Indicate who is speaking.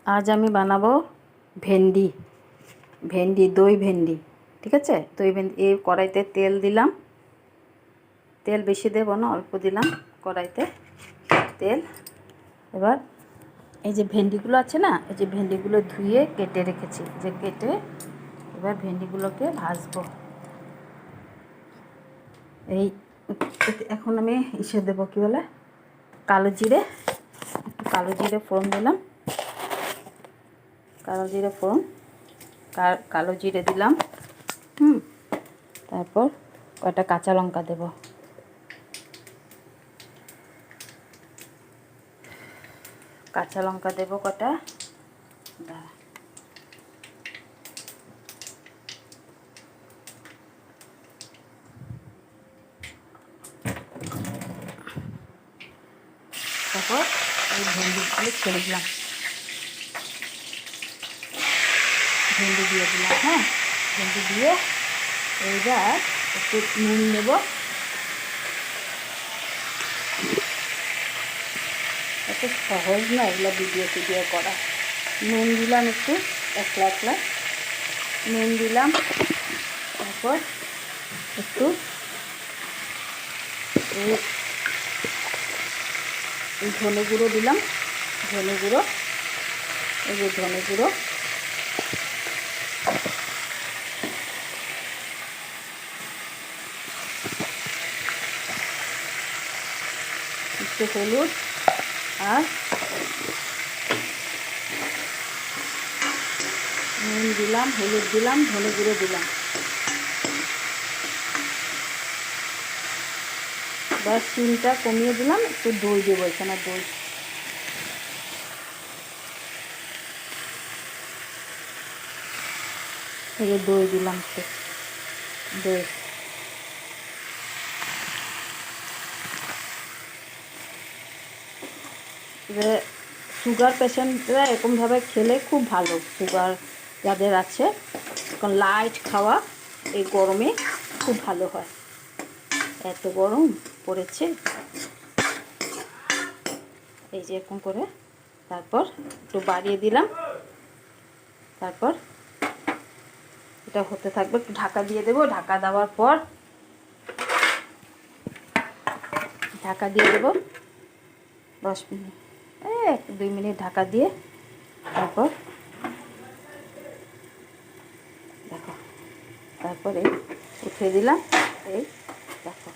Speaker 1: আজ আমি বানাবো ভেন্ডি ভেন্ডি দই ভেন্ডি। ঠিক আছে, দই ভেন্ডি। এই কড়াইতে তেল দিলাম, তেল বেশি দেব না, অল্প দিলাম কড়াইতে তেল। এবার এই যে ভেন্ডিগুলো আছে না, এই যে ভেন্ডিগুলো ধুয়ে কেটে রেখেছি, যে কেটে এবার ভেন্ডিগুলোকে ভাজবো। এই এখন আমি ইসে দেবো, কী বলে, কালো জিরে, একটু কালো জিরে ফোড়ন দিলাম, কালো জিরে ফোড়ন, কালো জিরে দিলাম। তারপর কয়টা কাঁচা লঙ্কা দেব, কাঁচা লঙ্কা দেব কটা। তারপর এই ভেন্ডিগুলো ছেড়ে দিলাম, ভেন্ডি দিয়ে দিলাম। হ্যাঁ, ভেন্ডি দিয়ে এইবার একটু নুন নেব, এত সহজ না এগুলো ভিডিও করা। নুন দিলাম একটু, একলা নুন দিলাম। তারপর একটু এই ধনে গুঁড়ো দিলাম, ধনে গুঁড়ো, এই যে ধনে গুঁড়ো, একটু হলুদ আর নুন দিলাম, হলুদ দিলাম, ধনে গুঁড়ো দিলাম। এবার চিনিটা কমিয়ে দিলাম, একটু দই দেবো এখানে, দই। এই যে দই দিলাম, একটু দই। এবারে সুগার পেশেন্টরা এরকমভাবে খেলে খুব ভালো, সুগার যাদের আছে, এখন লাইট খাওয়া এই গরমে খুব ভালো হয়। এত গরম পড়েছে, এই যে এরকম করে। তারপর একটু বাড়িয়ে দিলাম, তারপর এটা হতে থাকবে, একটু ঢাকা দিয়ে দেবো। ঢাকা দেওয়ার পর ঢাকা দিয়ে দেবো 10 মিনিট, 1-2 মিনিট ঢাকা দিয়ে। তারপর দেখো, তারপরে উঠিয়ে দিলাম, এই দেখো।